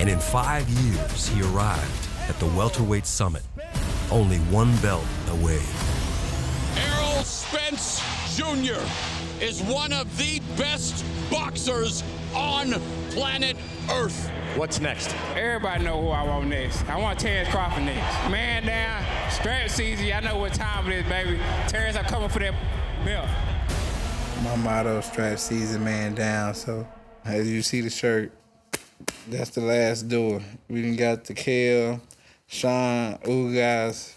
And in 5 years, he arrived at the welterweight summit, only one belt away. Errol Spence Jr. is one of the best boxers on planet Earth. What's next? Everybody know who I want next. I want Terrence Crawford next. Man down, strap season. I know what time it is, baby. Terrence, I'm coming for that belt. My motto, strap season, man down. So as you see the shirt, that's the last door. We done got the Kale, Sean, Ugas,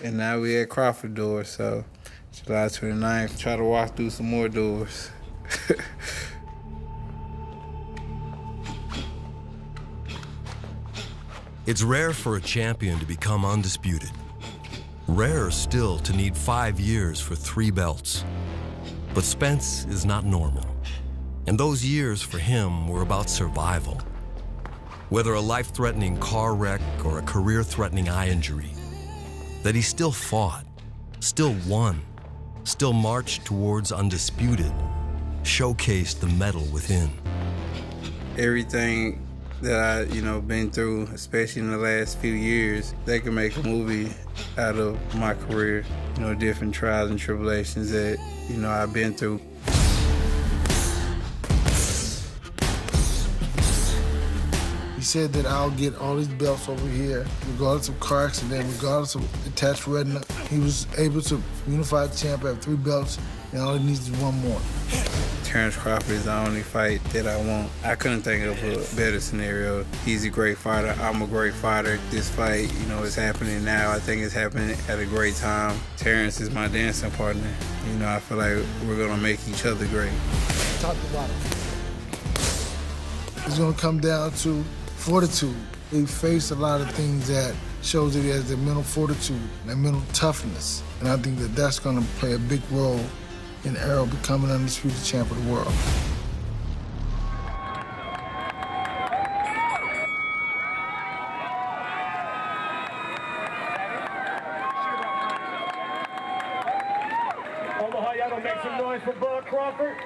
and now we at Crawford door. So July 29th, try to walk through some more doors. It's rare for a champion to become undisputed. Rarer still to need 5 years for 3 belts. But Spence is not normal. And those years for him were about survival. Whether a life-threatening car wreck or a career-threatening eye injury, that he still fought, still won, still marched towards undisputed, showcased the mettle within. Everything that I, been through, especially in the last few years, they can make a movie out of my career. Different trials and tribulations that, I've been through. He said that I'll get all these belts over here, regardless of car accident, regardless of detached retina. He was able to unify the champ, have 3 belts, and all he needs is 1 more. Terrence Crawford is the only fight that I want. I couldn't think of a better scenario. He's a great fighter. I'm a great fighter. This fight, is happening now. I think it's happening at a great time. Terrence is my dancing partner. I feel like we're gonna make each other great. Talk about it. It's gonna come down to fortitude. He faced a lot of things that shows that he has the mental fortitude and mental toughness. And I think that that's gonna play a big role in Errol becoming undisputed champ of the world. Omaha, y'all gonna make some noise for Bud Crawford?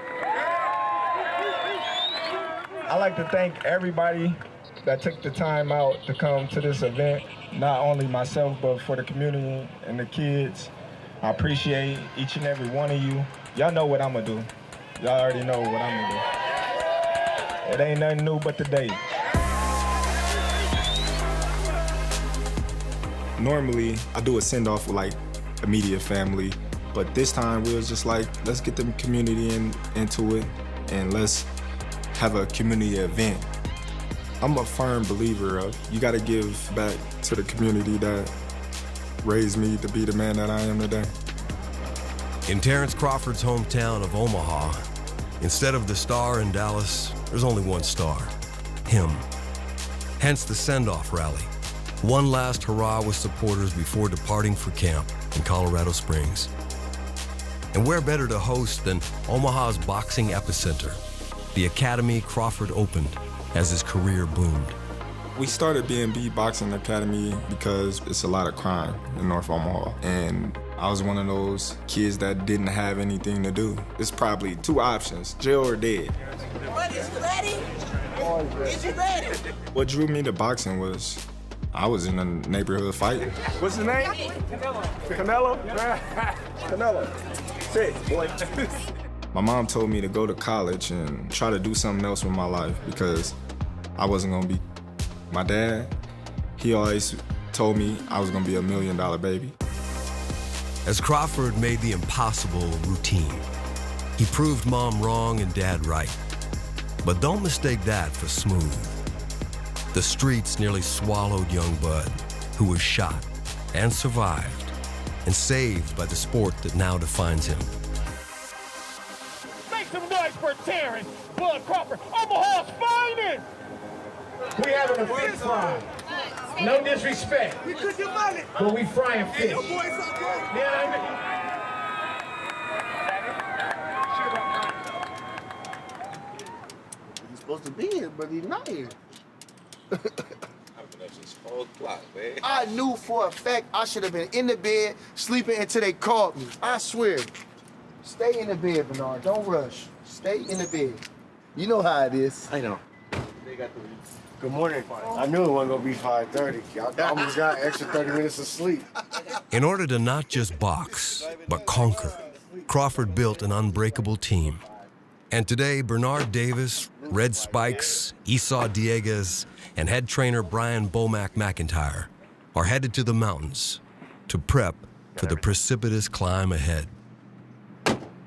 I'd like to thank everybody that took the time out to come to this event. Not only myself, but for the community and the kids. I appreciate each and every one of you. Y'all know what I'm gonna do. Y'all already know what I'm gonna do. It ain't nothing new but today. Normally, I do a send-off with like immediate family, but this time we was just like, let's get the community into it and let's have a community event. I'm a firm believer of you gotta give back to the community that raised me to be the man that I am today. In Terrence Crawford's hometown of Omaha, instead of the star in Dallas, there's only one star, him. Hence the send-off rally. One last hurrah with supporters before departing for camp in Colorado Springs. And where better to host than Omaha's boxing epicenter, the Academy Crawford opened as his career boomed. We started B&B Boxing Academy because it's a lot of crime in North Omaha. And I was one of those kids that didn't have anything to do. It's probably 2 options, jail or dead. Is you ready? Is you ready? What drew me to boxing was I was in a neighborhood fighting. What's his name? Canelo. Canelo. Sick, boy. My mom told me to go to college and try to do something else with my life because I wasn't gonna be. My dad, he always told me I was gonna be $1 million baby. As Crawford made the impossible routine, he proved mom wrong and dad right. But don't mistake that for smooth. The streets nearly swallowed young Bud, who was shot and survived and saved by the sport that now defines him. Make some noise for Terrence Bud Crawford, Omaha's finest! We having a fish fry. No disrespect. We could do money. But we frying fish. Your boys are great. Yeah, He's supposed to be here, but he's not here. I've been up since 4 o'clock, man. I knew for a fact I should have been in the bed, sleeping until they called me. I swear. Stay in the bed, Bernard. Don't rush. Stay in the bed. You know how it is. I know. Good morning. I knew it wasn't going to be 5:30. I almost got extra 30 minutes of sleep. In order to not just box, but conquer, Crawford built an unbreakable team. And today, Bernard Davis, Red Spikes, Esau Dieguez, and head trainer Brian Bomac McIntyre are headed to the mountains to prep for the precipitous climb ahead.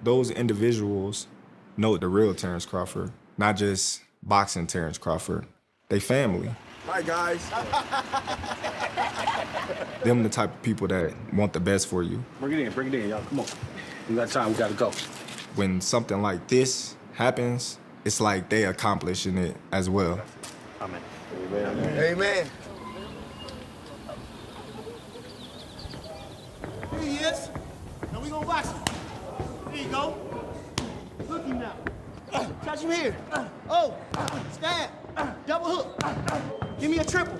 Those individuals know the real Terrence Crawford, not just boxing Terrence Crawford. They family. Hi, guys. Them the type of people that want the best for you. Bring it in, y'all. Come on. We got time, we gotta go. When something like this happens, it's like they accomplishing it as well. Amen. Amen. Here he is. Now we gonna box him. There you go. Hook him now. Catch him here. Oh, stab. Double hook. Give me a triple.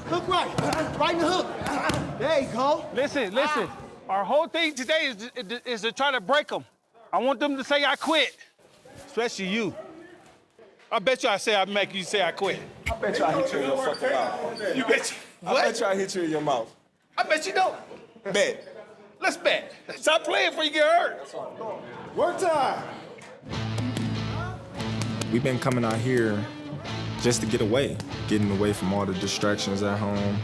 Hook right in the hook. There you go. Listen. Our whole thing today is to try to break them. I want them to say I quit, especially you. I bet you I make you say I quit. I bet you I hit you in your fucking mouth. You bet you. What? I bet you I hit you in your mouth. I bet you don't. Bet. Let's bet. Stop playing before you get hurt. Work time. We've been coming out here just to get away, getting away from all the distractions at home.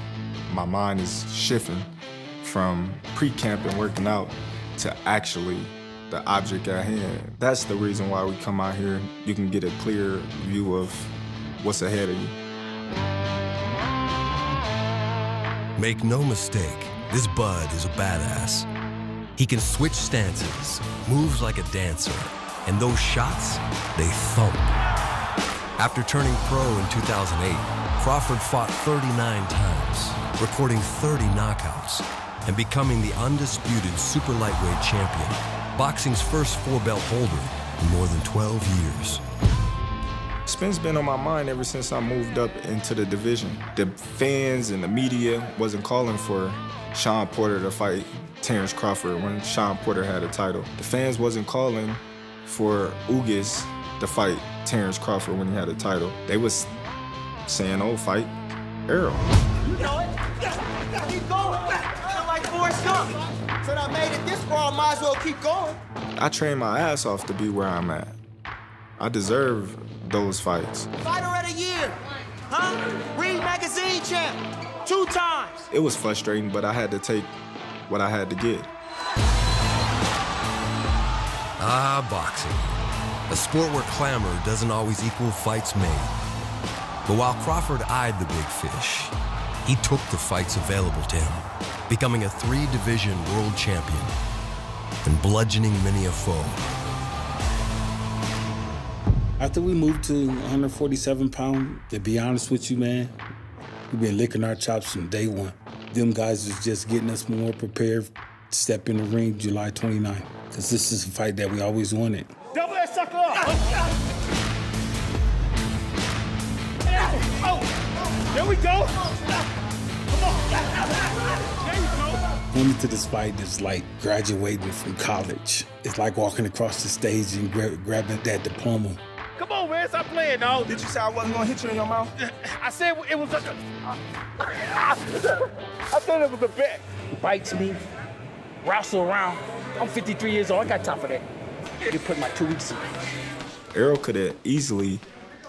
My mind is shifting from pre-camp and working out to actually the object at hand. That's the reason why we come out here. You can get a clear view of what's ahead of you. Make no mistake, this bud is a badass. He can switch stances, moves like a dancer, and those shots, they thump. After turning pro in 2008, Crawford fought 39 times, recording 30 knockouts, and becoming the undisputed super lightweight champion, boxing's first four-belt holder in more than 12 years. Spence been on my mind ever since I moved up into the division. The fans and the media wasn't calling for Sean Porter to fight Terrence Crawford when Sean Porter had a title. The fans wasn't calling for Ugas to fight Terrence Crawford when he had a title. They was saying, oh, fight Errol. You know it. Keep going. Feel like Forrest Gump. Said I made it this far, I might as well keep going. I trained my ass off to be where I'm at. I deserve those fights. Fighter of the year. Huh? Reed Magazine champ. 2 times. It was frustrating, but I had to take what I had to get. Boxing. A sport where clamor doesn't always equal fights made. But while Crawford eyed the big fish, he took the fights available to him, becoming a 3-division world champion and bludgeoning many a foe. After we moved to 147 pounds, to be honest with you, man, we've been licking our chops from day one. Them guys was just getting us more prepared to step in the ring July 29th, because this is a fight that we always wanted. Double that sucker up! Oh! There we go! Come on! There you go! Going into this fight is like graduating from college. It's like walking across the stage and grabbing that diploma. Come on, man, stop playing, dog. Did you say I wasn't gonna hit you in your mouth? I said it was like a... I thought it was a bet. Bites me, wrestle around. I'm 53 years old, I got time for that. You put my 2 weeks in. Errol could have easily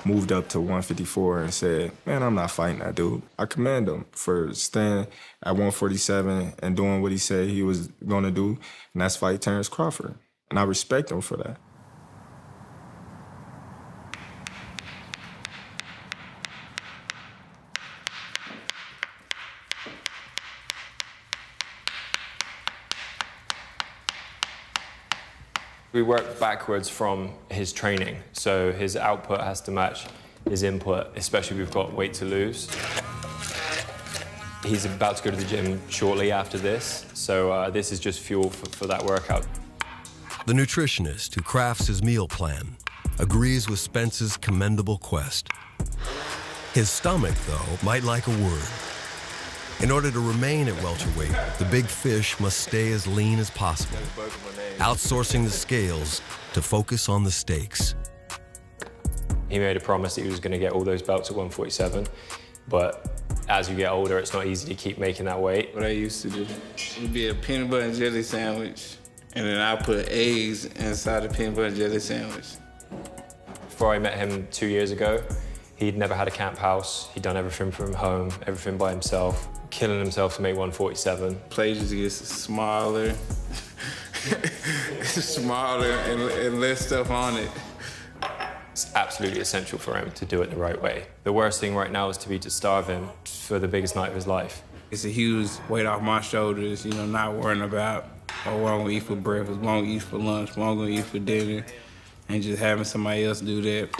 moved up to 154 and said, man, I'm not fighting that dude. I commend him for staying at 147 and doing what he said he was gonna do, and that's fight Terrence Crawford. And I respect him for that. We work backwards from his training, so his output has to match his input, especially if we've got weight to lose. He's about to go to the gym shortly after this, so this is just fuel for that workout. The nutritionist who crafts his meal plan agrees with Spence's commendable quest. His stomach, though, might like a word. In order to remain at welterweight, the big fish must stay as lean as possible, outsourcing the scales to focus on the steaks. He made a promise that he was going to get all those belts at 147, but as you get older, it's not easy to keep making that weight. What I used to do would be a peanut butter and jelly sandwich, and then I put eggs inside the peanut butter and jelly sandwich. Before I met him 2 years ago, he'd never had a camp house. He'd done everything from home, everything by himself, killing himself to make 147. Plate just gets smaller, smaller, and less stuff on it. It's absolutely essential for him to do it the right way. The worst thing right now is to starve him for the biggest night of his life. It's a huge weight off my shoulders, you know, not worrying about, oh, what I'm gonna eat for breakfast, what I'm gonna eat for lunch, what I'm gonna eat for dinner, and just having somebody else do that.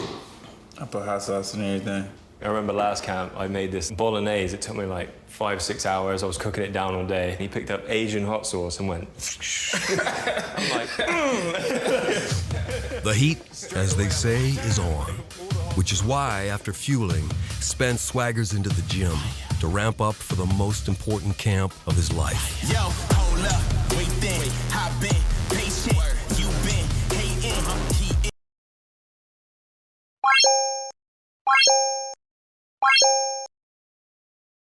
I put hot sauce and everything. I remember last camp, I made this bolognese. It took me like 5-6 hours. I was cooking it down all day. He picked up Asian hot sauce and went, I'm like, The heat, as they say, is on, which is why, after fueling, Spence swaggers into the gym to ramp up for the most important camp of his life. Yo, hold up, wait then, I been patient, you been hating, he